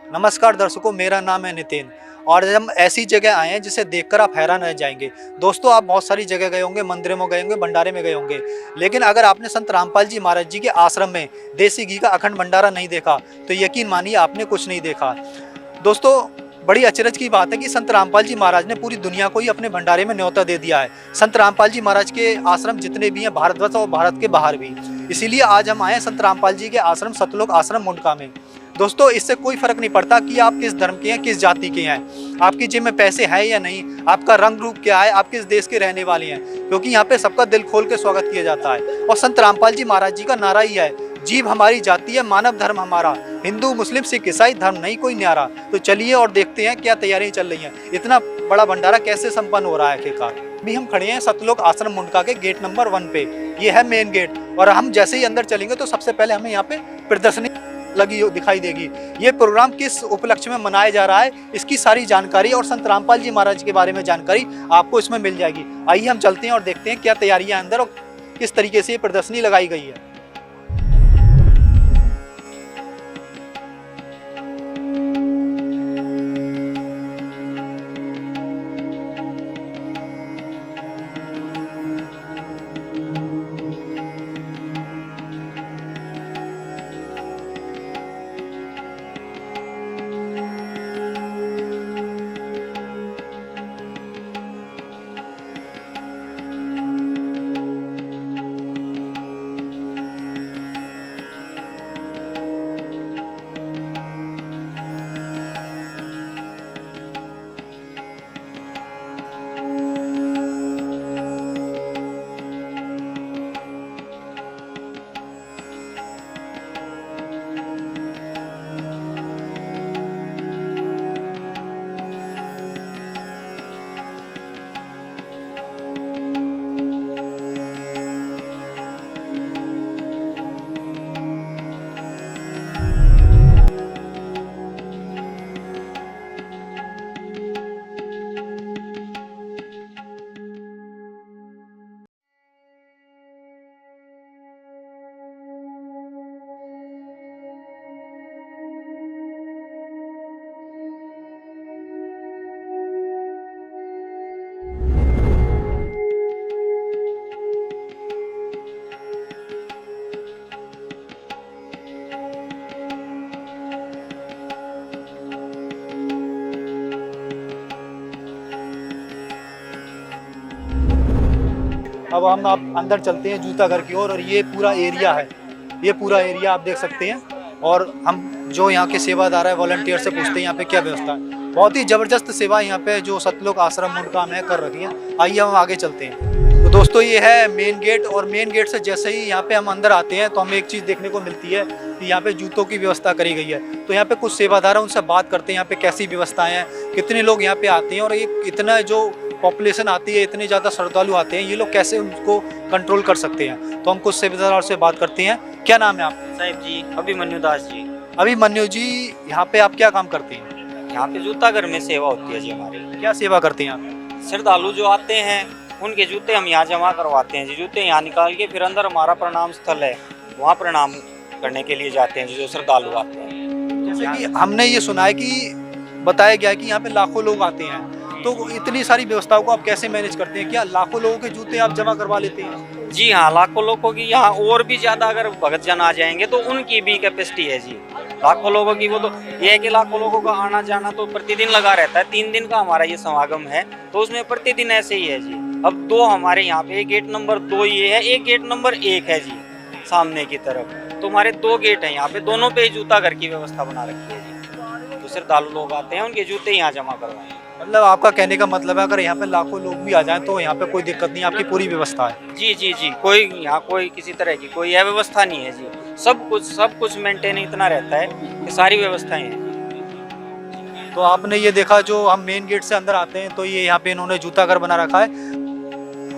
नमस्कार दर्शकों, मेरा नाम है नितिन और हम ऐसी जगह आए हैं जिसे देखकर आप हैरान रह जाएंगे। दोस्तों, आप बहुत सारी जगह गए होंगे, मंदिरों में गए होंगे, भंडारे में गए होंगे, लेकिन अगर आपने संत रामपाल जी महाराज जी के आश्रम में देसी घी का अखंड भंडारा नहीं देखा तो यकीन मानिए आपने कुछ नहीं देखा। दोस्तों, बड़ी अचरज की बात है कि संत रामपाल जी महाराज ने पूरी दुनिया को ही अपने भंडारे में न्योता दे दिया है। संत रामपाल जी महाराज के आश्रम जितने भी हैं भारतवर्ष और भारत के बाहर भी, इसीलिए आज हम आए हैं संत रामपाल जी के आश्रम सतलोक आश्रम मुंडका में। दोस्तों, इससे कोई फर्क नहीं पड़ता कि आप किस धर्म के हैं, किस जाति के हैं, आपकी जेब में पैसे हैं या नहीं, आपका रंग रूप क्या है, आप किस देश के रहने वाले हैं, क्योंकि यहाँ पे सबका दिल खोल के स्वागत किया जाता है। और संत रामपाल जी महाराज जी का नारा ही है, जीव हमारी जाति है, मानव धर्म हमारा, हिंदू मुस्लिम सिख ईसाई धर्म नहीं कोई न्यारा। तो चलिए और देखते हैं क्या तैयारियां चल रही हैं, इतना बड़ा भंडारा कैसे संपन्न हो रहा है आखिरकार। अभी हम खड़े हैं सतलोक आश्रम मुंडका के गेट नंबर 1 पे, ये है मेन गेट। और हम जैसे ही अंदर चलेंगे तो सबसे पहले हमें यहाँ पे प्रदर्शनी लगी दिखाई देगी। ये प्रोग्राम किस उपलक्ष्य में मनाया जा रहा है, इसकी सारी जानकारी और संत रामपाल जी महाराज के बारे में जानकारी आपको इसमें मिल जाएगी। आइए हम चलते हैं और देखते हैं क्या तैयारियां अंदर और किस तरीके से ये प्रदर्शनी लगाई गई है। अब हम आप अंदर चलते हैं जूता घर की ओर और ये पूरा एरिया है, ये पूरा एरिया आप देख सकते हैं। और हम जो यहाँ के सेवादार है वॉलंटियर से पूछते हैं यहाँ पे क्या व्यवस्था है। बहुत ही ज़बरदस्त सेवा यहाँ पे जो सतलोक आश्रम मुंडका में कर रखी है। आइए हम आगे चलते हैं। तो दोस्तों, ये है मेन गेट और मेन गेट से जैसे ही यहाँ पे हम अंदर आते हैं तो हमें एक चीज़ देखने को मिलती है कि यहाँ पे जूतों की व्यवस्था करी गई है। तो यहाँ पे कुछ सेवादार हैं, उनसे बात करते हैं यहाँ पे कैसी व्यवस्थाएं हैं, कितने लोग यहाँ पे आते हैं और ये इतना जो पॉपुलेशन आती है, इतने ज़्यादा श्रद्धालु आते हैं, ये लोग कैसे उनको कंट्रोल कर सकते हैं। तो हम कुछ सेवादार से बात करते हैं। क्या नाम है आप? साहिब जी, अभिमन्यु दास जी। अभिमन्यु जी, यहाँ पे आप क्या काम करते हैं? यहाँ पे जूता घर में सेवा होती है जी हमारी। क्या सेवा करते हैं आप? श्रद्धालु जो आते हैं उनके जूते हम यहाँ जमा करवाते हैं जी। जूते यहाँ निकाल के फिर अंदर हमारा प्रणाम स्थल है, वहाँ प्रणाम करने के लिए जाते हैं जो श्रद्धालु आते हैं। जैसे कि हमने ये सुना है कि बताया गया है कि यहाँ पे लाखों लोग आते हैं, तो इतनी सारी व्यवस्थाओं को आप कैसे मैनेज करते हैं? क्या लाखों लोगों के जूते आप जमा करवा लेते हैं? जी हाँ, लाखों लोगों की यहाँ और भी ज्यादा अगर भगत जन आ जाएंगे तो उनकी भी कैपेसिटी है जी। लाखों लोगों की वो तो ये है कि लाखों लोगों का आना जाना तो प्रतिदिन लगा रहता है। 3 दिन का हमारा ये समागम है तो उसमें प्रतिदिन ऐसे ही है जी। अब 2 हमारे यहाँ पे, गेट नंबर 2 ये है, एक गेट नंबर 1 है जी सामने की तरफ। तो हमारे 2 गेट हैं यहाँ पे, दोनों पे जूता घर की व्यवस्था बना रखी है जी। तो श्रद्धालु लोग आते हैं, उनके जूते यहाँ जमा करवाएं। मतलब आपका कहने का मतलब है अगर यहाँ पे लाखों लोग भी आ जाएं तो यहाँ पे कोई दिक्कत नहीं, आपकी पूरी व्यवस्था है? जी जी जी, कोई यहाँ कोई किसी तरह की कोई अव्यवस्था नहीं है जी। सब कुछ मेंटेन इतना रहता है कि सारी व्यवस्थाएं हैं। तो आपने ये देखा, जो हम मेन गेट से अंदर आते हैं तो ये यहाँ पे इन्होंने जूता घर बना रखा है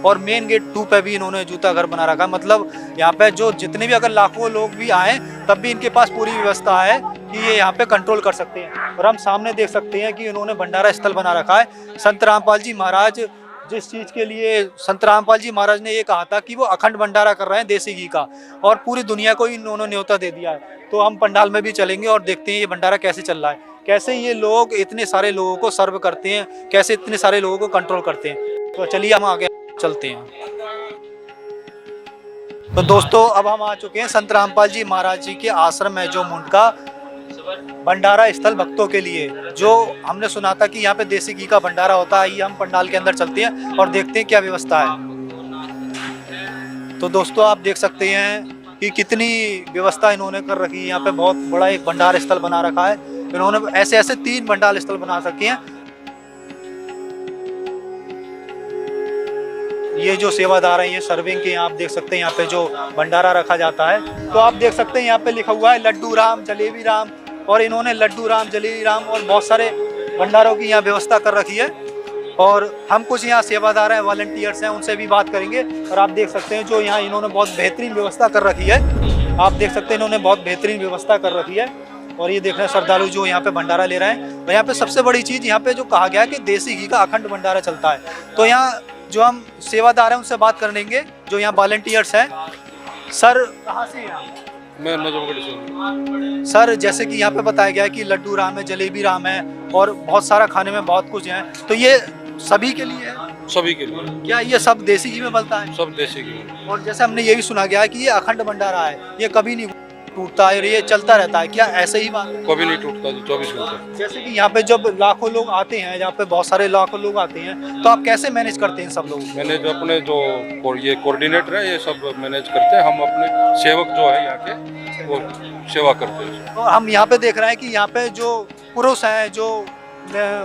और मेन गेट 2 पे भी इन्होंने जूता घर बना रखा है। मतलब यहाँ पे जो जितने भी अगर लाखों लोग भी आए तब भी इनके पास पूरी व्यवस्था है कि ये यहाँ पे कंट्रोल कर सकते हैं। और हम सामने देख सकते हैं कि इन्होंने भंडारा स्थल बना रखा है। संत रामपाल जी महाराज जिस चीज़ के लिए, संत रामपाल जी महाराज ने ये कहा था कि वो अखंड भंडारा कर रहे हैं देसी घी का, और पूरी दुनिया को इन्होंने न्योता दे दिया है। तो हम पंडाल में भी चलेंगे और देखते हैं ये भंडारा कैसे चल रहा है, कैसे ये लोग इतने सारे लोगों को सर्व करते हैं, कैसे इतने सारे लोगों को कंट्रोल करते हैं। तो चलिए हम आगे चलते हैं। तो दोस्तों अब हम आ चुके हैं संत रामपाल जी महाराज जी के आश्रम में, जो मुंडका भंडारा स्थल भक्तों के लिए, जो हमने सुना था कि यहाँ पे देसी घी का भंडारा होता है। ये हम पंडाल के अंदर चलते हैं और देखते हैं क्या व्यवस्था है। तो दोस्तों आप देख सकते हैं कि कितनी व्यवस्था इन्होंने कर रखी है। यहाँ पे बहुत बड़ा एक भंडार स्थल बना रखा है इन्होंने। ऐसे ऐसे 3 भंडार स्थल बना रखे हैं। ये जो सेवादार हैं ये सर्विंग के, आप देख सकते हैं यहाँ पे जो भंडारा रखा जाता है। तो आप देख सकते हैं यहाँ पे लिखा हुआ है लड्डू राम जलेबी राम, और इन्होंने लड्डू राम जलेबी राम और बहुत सारे भंडारों की यहाँ व्यवस्था कर रखी है। और हम कुछ यहाँ सेवादार हैं, वॉलंटियर्स हैं, उनसे भी बात करेंगे। और आप देख सकते हैं जो यहाँ इन्होंने बहुत बेहतरीन व्यवस्था कर रखी है। आप देख सकते हैं इन्होंने बहुत बेहतरीन व्यवस्था कर रखी है। और ये देख रहे हैं श्रद्धालु जो यहाँ पे भंडारा ले रहे हैं। और यहाँ पे सबसे बड़ी चीज़ यहाँ पे जो कहा गया है कि देसी घी का अखंड भंडारा चलता है। तो यहाँ जो हम सेवादार हैं उनसे बात कर लेंगे, जो यहाँ वॉलंटियर्स हैं। सर कहाँ से हैं आप? मैं नजफगढ़ से हूँ। सर जैसे कि यहाँ पे बताया गया है कि लड्डू राम है, जलेबी राम है और बहुत सारा खाने में बहुत कुछ है, तो ये सभी के लिए है? सभी के लिए। क्या ये सब देसी घी में बनता है? सब देसी घी। और जैसे हमने ये भी सुना गया है कि ये अखंड भंडारा है, ये कभी नहीं टूटता है और ये चलता रहता है, क्या ऐसे ही बात है? कभी नहीं टूटता जी, 24 घंटे। जैसे कि यहाँ पे जब लाखों लोग आते हैं, यहाँ पे बहुत सारे लाखों लोग आते हैं, तो आप कैसे मैनेज करते हैं सब लोग? मैनेज अपने जो ये कोऑर्डिनेटर है ये सब मैनेज करते हैं। हम अपने सेवक जो है यहाँ के वो सेवा करते हैं। तो हम यहाँ पे देख रहे हैं कि यहाँ पे जो पुरुष हैं जो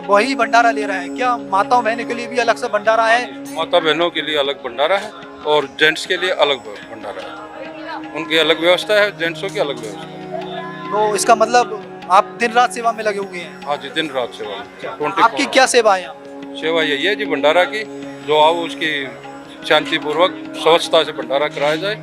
वही भंडारा ले रहे हैं, क्या माताओं बहनों के लिए भी अलग से भंडारा है? माता बहनों के लिए अलग भंडारा है और जेंट्स के लिए अलग भंडारा है। उनकी अलग व्यवस्था है, जेंट्सों की अलग व्यवस्था है। तो इसका मतलब आप दिन रात सेवा में लगे हुए हैं? हाँ जी, दिन रात सेवा। 24 आपकी क्या सेवा है? सेवा यही है जी भंडारा की, जो आओ उसकी शांतिपूर्वक स्वच्छता से भंडारा कराया जाए,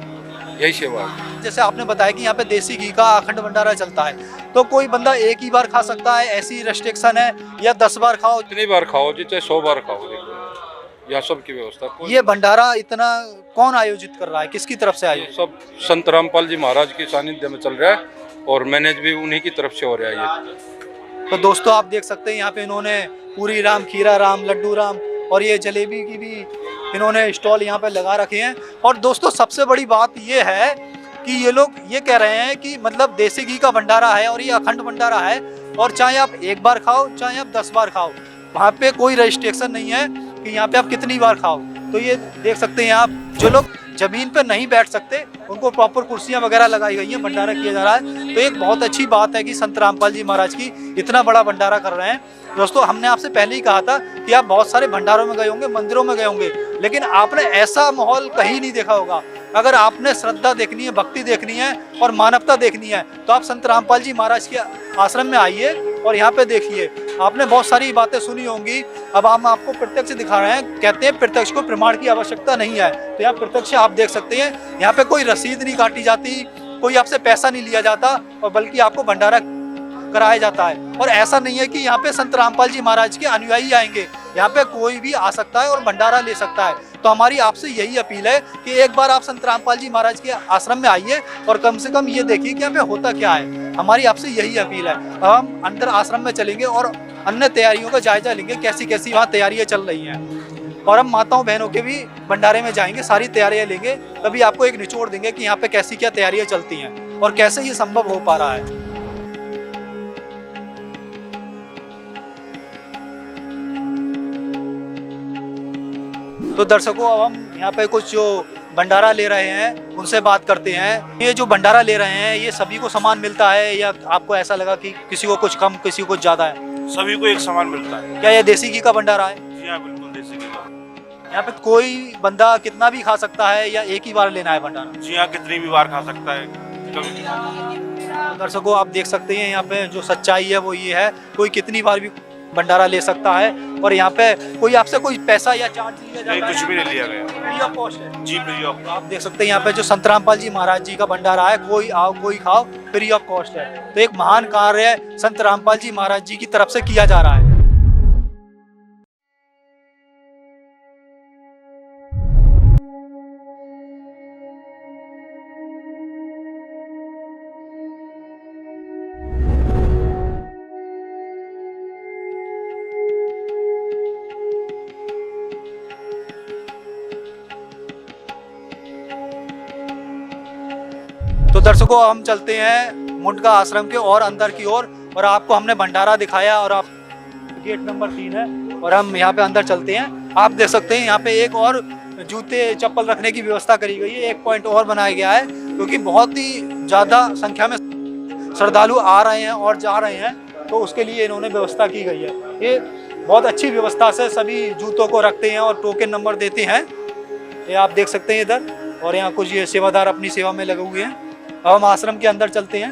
यही सेवा है। जैसे आपने बताया कि यहाँ पे देसी घी का अखंड भंडारा चलता है, तो कोई बंदा एक ही बार खा सकता है, ऐसी रेस्ट्रिक्शन है, या 10 बार खाओ? जितनी बार खाओ जी, चाहे 100 बार खाओ, देखो यहाँ सब की व्यवस्था। ये भंडारा इतना कौन आयोजित कर रहा है, किसकी तरफ से आयोजित? सब संत रामपाल जी महाराज के सानिध्य में चल रहा है और मैनेज भी उन्हीं की तरफ से हो रहा है ये। तो दोस्तों आप देख सकते हैं यहाँ पे इन्होंने पूरी राम, खीरा राम, लड्डू राम और ये जलेबी की भी इन्होंने स्टॉल यहाँ पे लगा रखे हैं। और दोस्तों सबसे बड़ी बात ये है कि ये लोग ये कह रहे हैं कि मतलब देसी घी का भंडारा है और ये अखंड भंडारा है, और चाहे आप 1 बार खाओ चाहे आप 10 बार खाओ, वहाँ पे कोई रजिस्ट्रेशन नहीं है कि यहाँ पे आप कितनी बार खाओ। तो ये देख सकते हैं आप, जो लोग जमीन पे नहीं बैठ सकते उनको प्रॉपर कुर्सियाँ वगैरह लगाई गई हैं, भंडारा किया जा रहा है। तो एक बहुत अच्छी बात है कि संत रामपाल जी महाराज की इतना बड़ा भंडारा कर रहे हैं। दोस्तों हमने आपसे पहले ही कहा था कि आप बहुत सारे भंडारों में गए होंगे, मंदिरों में गए होंगे, लेकिन आपने ऐसा माहौल कहीं नहीं देखा होगा। अगर आपने श्रद्धा देखनी है, भक्ति देखनी है और मानवता देखनी है, तो आप संत रामपाल जी महाराज के आश्रम में आइए और यहाँ पे देखिए। आपने बहुत सारी बातें सुनी होंगी, अब हम आपको प्रत्यक्ष दिखा रहे हैं। कहते हैं प्रत्यक्ष को प्रमाण की आवश्यकता नहीं है, तो यहाँ प्रत्यक्ष आप देख सकते हैं। यहाँ पे कोई रसीद नहीं काटी जाती, कोई आपसे पैसा नहीं लिया जाता, और बल्कि आपको भंडारा कराया जाता है। और ऐसा नहीं है कि यहाँ पे संत रामपाल जी महाराज के अनुयायी आएंगे, यहाँ पे कोई भी आ सकता है और भंडारा ले सकता है। तो हमारी आपसे यही अपील है कि एक बार आप संत रामपाल जी महाराज के आश्रम में आइए और कम से कम ये देखिए कि यहाँ पे होता क्या है। हमारी आपसे यही अपील है। अब हम अंदर आश्रम में चलेंगे और अन्य तैयारियों का जायजा लेंगे, कैसी कैसी वहाँ तैयारियाँ चल रही हैं, और हम माताओं बहनों के भी भंडारे में जाएंगे, सारी तैयारियाँ लेंगे, तभी आपको एक निचोड़ देंगे कि यहाँ पे कैसी क्या तैयारियाँ चलती हैं और कैसे ये संभव हो पा रहा है। तो दर्शकों अब हम यहाँ पे कुछ जो भंडारा ले रहे हैं उनसे बात करते हैं। ये जो भंडारा ले रहे हैं ये सभी को समान मिलता है, या आपको ऐसा लगा कि किसी को कुछ कम किसी को कुछ ज्यादा है? सभी को एक समान मिलता है। क्या ये देसी घी का भंडारा है? जी हाँ, बिल्कुल देसी घी का। यहाँ पे कोई बंदा कितना भी खा सकता है या एक ही बार लेना है भंडारा? जी हाँ, कितनी भी बार खा सकता है, कभी। तो दर्शकों आप देख सकते हैं यहाँ पे जो सच्चाई है वो ये है, कोई कितनी बार भी भंडारा ले सकता है। और यहाँ पे कोई आपसे कोई पैसा या चार्ज लिया जाता है? नहीं, कुछ भी नहीं लिया गया। फ्री ऑफ कॉस्ट है? जी, फ्री ऑफ। आप देख सकते हैं यहाँ पे जो संत रामपाल जी महाराज जी का भंडारा है, कोई आओ कोई खाओ, फ्री ऑफ कॉस्ट है। तो एक महान कार्य संत रामपाल जी महाराज जी की तरफ से किया जा रहा है। दर्शकों हम चलते हैं मुंडका आश्रम के और अंदर की ओर और आपको हमने भंडारा दिखाया और आप गेट नंबर 3 है और हम यहाँ पे अंदर चलते हैं। आप देख सकते हैं यहाँ पे एक और जूते चप्पल रखने की व्यवस्था करी गई है, एक पॉइंट और बनाया गया है क्योंकि बहुत ही ज़्यादा संख्या में श्रद्धालु आ रहे हैं और जा रहे हैं, तो उसके लिए इन्होंने व्यवस्था की गई है। ये बहुत अच्छी व्यवस्था से सभी जूतों को रखते हैं और टोकन नंबर देते हैं, ये आप देख सकते हैं इधर। और यहाँ कुछ ये सेवादार अपनी सेवा में लगे हुए हैं। अब हम आश्रम के अंदर चलते हैं।